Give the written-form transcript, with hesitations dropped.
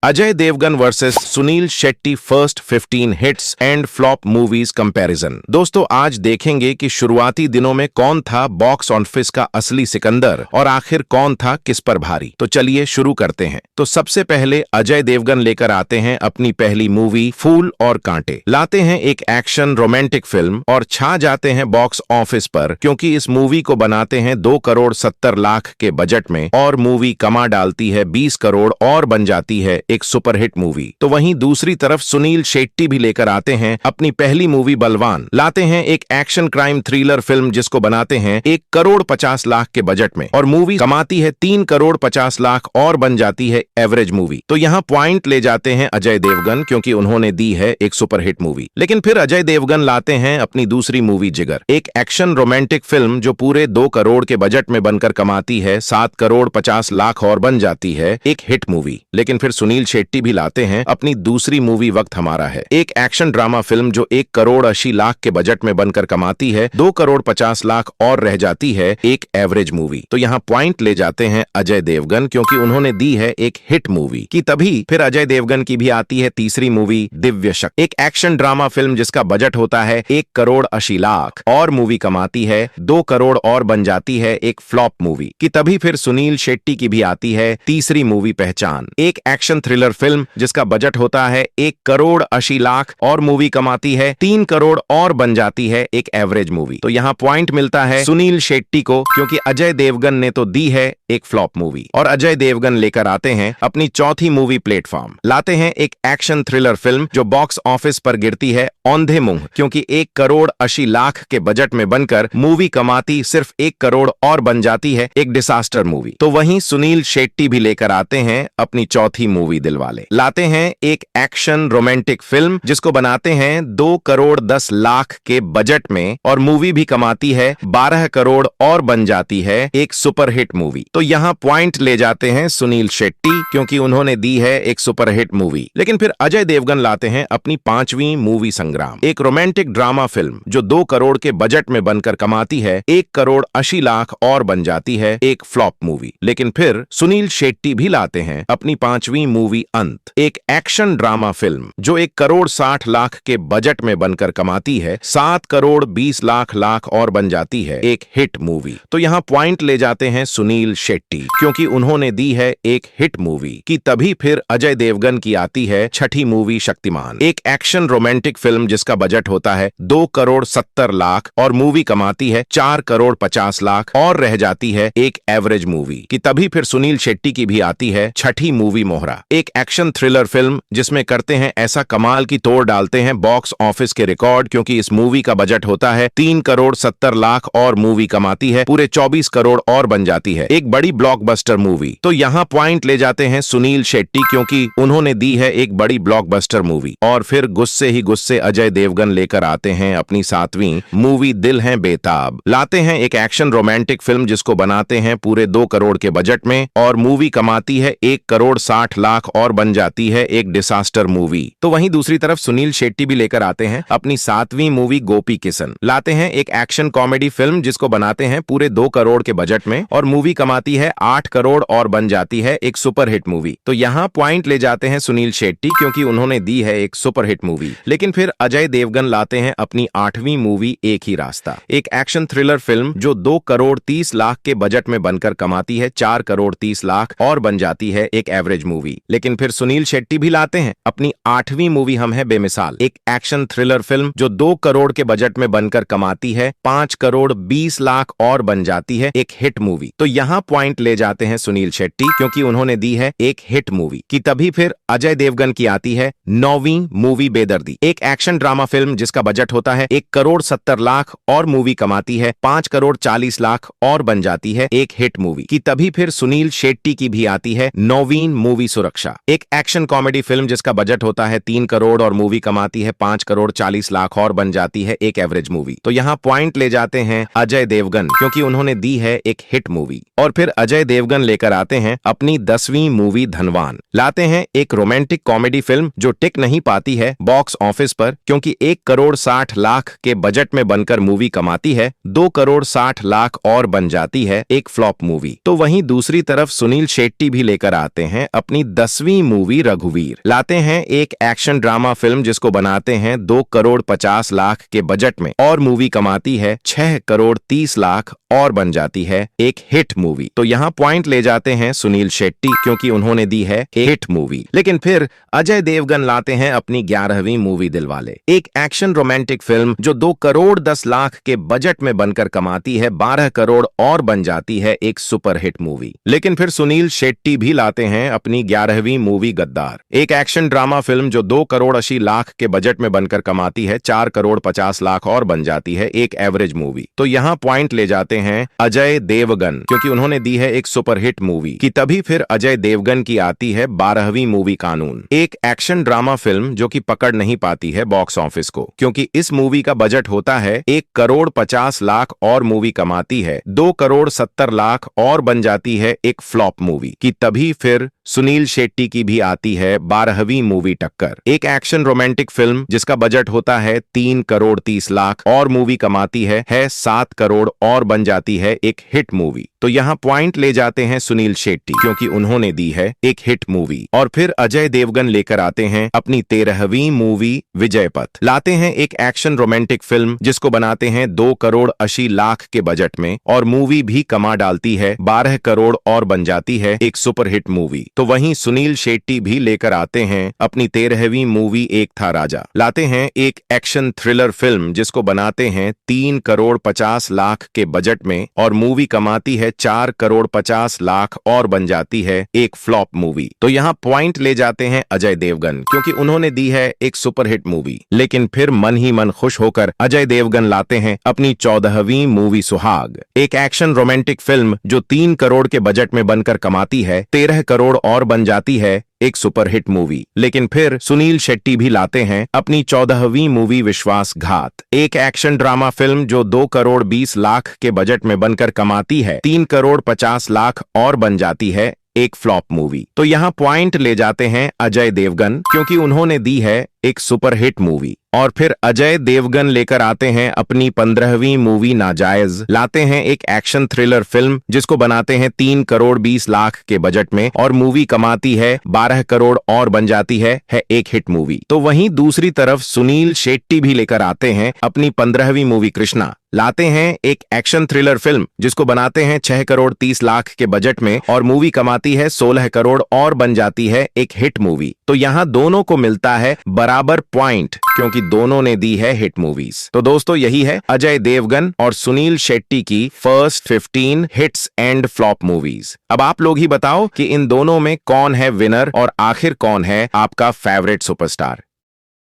Ajay Devgan versus Sunil Shetty first 15 hits and flop movies comparison. दोस्तों आज देखेंगे कि शुरुआती दिनों में कौन था बॉक्स ऑफिस का असली सिकंदर और आखिर कौन था किस पर भारी। तो चलिए शुरू करते हैं। तो सबसे पहले अजय देवगन लेकर आते हैं अपनी पहली मूवी फूल और कांटे। लाते हैं एक एक्शन रोमांटिक फिल्म और छा जाते हैं बॉक्स ऑफिस पर, क्योंकि इस मूवी को बनाते हैं 2 करोड़ 70 लाख के बजट में और मूवी कमा डालती है 20 करोड़ और बन जाती है एक सुपरहिट मूवी। तो वहीं दूसरी तरफ सुनील शेट्टी भी लेकर आते हैं अपनी पहली मूवी बलवान। लाते हैं एक एक्शन क्राइम थ्रिलर फिल्म जिसको बनाते हैं 1 करोड़ 50 लाख के बजट में और मूवी कमाती है 3 करोड़ 50 लाख और बन जाती है एवरेज मूवी। तो यहाँ पॉइंट ले जाते हैं अजय देवगन, क्योंकि उन्होंने दी है एक सुपरहिट मूवी। लेकिन फिर अजय देवगन लाते हैं अपनी दूसरी मूवी जिगर, एक एक्शन रोमांटिक फिल्म जो पूरे 2 करोड़ के बजट में बनकर कमाती है 7 करोड़ 50 लाख और बन जाती है एक हिट मूवी। लेकिन फिर सुनील शेट्टी भी लाते हैं अपनी दूसरी मूवी वक्त हमारा है, एक एक्शन ड्रामा फिल्म जो 1 करोड़ 80 लाख के बजट में बनकर कमाती है 2 करोड़ 50 लाख और रह जाती है एक एवरेज मूवी। तो यहाँ पॉइंट ले जाते हैं अजय देवगन, क्योंकि उन्होंने दी है एक हिट मूवी की। तभी फिर अजय देवगन की भी आती है तीसरी मूवी दिव्य शक्ति, एक एक्शन ड्रामा फिल्म जिसका बजट होता है 1 करोड़ 80 लाख और मूवी कमाती है 2 करोड़ और बन जाती है एक फ्लॉप मूवी की। तभी फिर सुनील शेट्टी की भी आती है तीसरी मूवी पहचान, एक एक्शन थ्रिलर फिल्म जिसका बजट होता है 1 करोड़ 80 लाख और मूवी कमाती है 3 करोड़ और बन जाती है एक एवरेज मूवी। तो यहाँ पॉइंट मिलता है सुनील शेट्टी को, क्योंकि अजय देवगन ने तो दी है एक फ्लॉप मूवी। और अजय देवगन लेकर आते हैं अपनी चौथी मूवी प्लेटफॉर्म। लाते हैं एक एक्शन थ्रिलर फिल्म जो बॉक्स ऑफिस पर गिरती है औंधे मुंह, क्योंकि 1 करोड़ 80 लाख के बजट में बनकर मूवी कमाती सिर्फ 1 करोड़ और बन जाती है एक डिसास्टर मूवी। तो वहीं सुनील शेट्टी भी लेकर आते हैं अपनी चौथी मूवी दिलवाले। लाते हैं एक एक्शन रोमांटिक फिल्म जिसको बनाते हैं 2 करोड़ 10 लाख के बजट में और मूवी भी कमाती है 12 करोड़ और बन जाती है एक सुपरहिट मूवी। तो यहाँ पॉइंट ले जाते हैं सुनील शेट्टी, क्योंकि उन्होंने दी है एक सुपरहिट मूवी। लेकिन फिर अजय देवगन लाते हैं अपनी 5वीं मूवी संग्राम, एक रोमांटिक ड्रामा फिल्म जो 2 करोड़ के बजट में बनकर कमाती है 1 करोड़ 80 लाख और बन जाती है एक फ्लॉप मूवी। लेकिन फिर सुनील शेट्टी भी लाते हैं अपनी 5वीं मूवी अंत, एक एक्शन ड्रामा फिल्म जो 1 करोड़ 60 लाख के बजट में बनकर कमाती है 7 करोड़ 20 लाख और बन जाती है एक हिट मूवी। तो यहाँ पॉइंट ले जाते हैं सुनील शेट्टी, क्योंकि उन्होंने दी है एक हिट मूवी की। तभी फिर अजय देवगन की आती है छठी मूवी शक्तिमान, एक एक्शन रोमांटिक फिल्म जिसका बजट होता है 2 करोड़ 70 लाख और मूवी कमाती है 4 करोड़ 50 लाख और रह जाती है एक एवरेज मूवी की। तभी फिर सुनील शेट्टी की भी आती है छठी मूवी मोहरा, एक एक्शन थ्रिलर फिल्म जिसमें करते हैं ऐसा कमाल की तोड़ डालते हैं बॉक्स ऑफिस के रिकॉर्ड, क्योंकि इस मूवी का बजट होता है 3 करोड़ 70 लाख और मूवी कमाती है पूरे 24 करोड़ और बन जाती है एक बड़ी ब्लॉकबस्टर मूवी। तो यहाँ पॉइंट ले जाते हैं सुनील शेट्टी, क्योंकि उन्होंने दी है एक बड़ी ब्लॉकबस्टर मूवी। और फिर गुस्से ही गुस्से अजय देवगन लेकर आते हैं अपनी 7वीं मूवी दिल है बेताब। लाते हैं एक एक्शन रोमांटिक फिल्म जिसको बनाते हैं पूरे 2 करोड़ के बजट में और मूवी कमाती है 1 करोड़ 60 लाख और बन जाती है एक डिसास्टर मूवी। तो वहीं दूसरी तरफ सुनील शेट्टी भी लेकर आते हैं अपनी 7वीं मूवी गोपी किशन। लाते हैं एक एक्शन कॉमेडी फिल्म जिसको बनाते हैं पूरे 2 करोड़ के बजट में और मूवी कमाती है 8 करोड़ और बन जाती है एक सुपरहिट मूवी। तो यहाँ पॉइंट ले जाते हैं सुनील शेट्टी, क्योंकि उन्होंने दी है एक सुपरहिट मूवी। लेकिन फिर अजय देवगन लाते हैं अपनी 8वीं मूवी एक ही रास्ता, एक एक्शन थ्रिलर फिल्म जो 2 करोड़ 30 लाख के बजट में बनकर कमाती है 4 करोड़ 30 लाख और बन जाती है एक एवरेज मूवी। लेकिन फिर सुनील शेट्टी भी लाते हैं अपनी 8वीं मूवी हम है बेमिसाल, एक एक्शन थ्रिलर फिल्म जो 2 करोड़ के बजट में बनकर कमाती है 5 करोड़ 20 लाख और बन जाती है एक हिट मूवी। तो यहाँ पॉइंट ले जाते हैं सुनील शेट्टी, क्योंकि उन्होंने दी है एक हिट मूवी की। तभी फिर अजय देवगन की आती है 9वीं मूवी बेदर्दी, एक एक्शन ड्रामा फिल्म जिसका बजट होता है 1 करोड़ 70 लाख और मूवी कमाती है 5 करोड़ 40 लाख और बन जाती है एक हिट मूवी की। तभी फिर सुनील शेट्टी की भी आती है 9वीं मूवी सुरक्षा, एक एक्शन कॉमेडी फिल्म जिसका बजट होता है 3 करोड़ और मूवी कमाती है 5 करोड़ 40 लाख और बन जाती है एक एवरेज मूवी। तो यहाँ पॉइंट ले जाते हैं अजय देवगन, क्योंकि उन्होंने दी है एक हिट मूवी। और फिर अजय देवगन लेकर आते हैं अपनी 10वीं मूवी धनवान। लाते हैं एक रोमांटिक कॉमेडी फिल्म जो टिक नहीं पाती है बॉक्स ऑफिस पर, क्योंकि 1 करोड़ 60 लाख के बजट में बनकर मूवी कमाती है 2 करोड़ 60 लाख और बन जाती है एक फ्लॉप मूवी। तो वहीं दूसरी तरफ सुनील शेट्टी भी लेकर आते हैं अपनी 10वीं मूवी रघुवीर। लाते हैं एक एक्शन ड्रामा फिल्म जिसको बनाते हैं 2 करोड़ 50 लाख के बजट में और मूवी कमाती है 6 करोड़ 30 लाख और बन जाती है एक हिट मूवी। तो यहाँ पॉइंट ले जाते हैं सुनील शेट्टी, क्योंकि उन्होंने दी है हिट मूवी। लेकिन फिर अजय देवगन लाते हैं अपनी 11वीं मूवी दिलवाले, एक एक्शन रोमांटिक फिल्म जो 2 करोड़ 10 लाख के बजट में बनकर कमाती है 12 करोड़ और बन जाती है एक सुपरहिट मूवी। लेकिन फिर सुनील शेट्टी भी लाते हैं अपनी 11वीं मूवी गद्दार, एक एक्शन ड्रामा फिल्म जो 2 करोड़ 80 लाख के बजट में बनकर कमाती है 4 करोड़ 50 लाख और बन जाती है एक एवरेज मूवी। तो यहाँ पॉइंट ले जाते हैं अजय देवगन, क्योंकि उन्होंने दी है एक सुपरहिट मूवी कि तभी फिर अजय देवगन की आती है 12वीं मूवी कानून, एक एक्शन ड्रामा फिल्म जो कि पकड़ नहीं पाती है बॉक्स ऑफिस को, क्योंकि इस मूवी का बजट होता है 1 करोड़ 50 लाख और मूवी कमाती है 2 करोड़ 70 लाख और बन जाती है एक फ्लॉप मूवी कि तभी फिर सुनील शेट्टी की भी आती है 12वीं मूवी टक्कर, एक एक्शन रोमांटिक फिल्म जिसका बजट होता है 3 करोड़ 30 लाख और मूवी कमाती है 7 करोड़ और बन जाती है एक हिट मूवी। तो यहाँ पॉइंट ले जाते हैं सुनील शेट्टी, क्योंकि उन्होंने दी है एक हिट मूवी। और फिर अजय देवगन लेकर आते हैं अपनी 13वीं मूवी विजयपथ, लाते हैं एक एक्शन रोमांटिक फिल्म जिसको बनाते हैं 2 करोड़ 80 लाख के बजट में और मूवी भी कमा डालती है 12 करोड़ और बन जाती है एक सुपरहिट मूवी। तो वहीं सुनील शेट्टी भी लेकर आते हैं अपनी 13वीं मूवी एक था राजा, लाते हैं एक एक्शन थ्रिलर फिल्म जिसको बनाते हैं 3 करोड़ 50 लाख के बजट में और मूवी कमाती है 4 करोड़ 50 लाख और बन जाती है एक फ्लॉप मूवी। तो यहाँ पॉइंट ले जाते हैं अजय देवगन, क्योंकि उन्होंने दी है एक सुपरहिट मूवी। लेकिन फिर मन ही मन खुश होकर अजय देवगन लाते हैं अपनी 14वीं मूवी सुहाग, एक एक्शन रोमांटिक फिल्म जो 3 करोड़ के बजट में बनकर कमाती है 13 करोड़ और बन जाती है एक सुपरहिट मूवी। लेकिन फिर सुनील शेट्टी भी लाते हैं अपनी 14वीं मूवी विश्वासघात, एक एक्शन ड्रामा फिल्म जो 2 करोड़ 20 लाख के बजट में बनकर कमाती है 3 करोड़ 50 लाख और बन जाती है एक फ्लॉप मूवी। तो यहाँ पॉइंट ले जाते हैं अजय देवगन, क्योंकि उन्होंने दी है एक सुपरहिट मूवी। और फिर अजय देवगन लेकर आते हैं अपनी 15वीं मूवी नाजायज, लाते हैं एक एक्शन थ्रिलर फिल्म जिसको बनाते हैं 3 करोड़ 20 लाख के बजट में और मूवी कमाती है 12 करोड़ और बन जाती है एक हिट मूवी। तो वहीं दूसरी तरफ सुनील शेट्टी भी लेकर आते हैं अपनी 15वीं मूवी कृष्णा, लाते हैं एक एक्शन थ्रिलर फिल्म जिसको बनाते हैं 6 करोड़ 30 लाख के बजट में और मूवी कमाती है 16 करोड़ और बन जाती है एक हिट मूवी। तो यहाँ दोनों को मिलता है बराबर पॉइंट, क्योंकि दोनों ने दी है हिट मूवीज। तो दोस्तों यही है अजय देवगन और सुनील शेट्टी की first 15 hits and flop movies. अब आप लोग ही बताओ कि इन दोनों में कौन है विनर और आखिर कौन है आपका फेवरेट सुपरस्टार।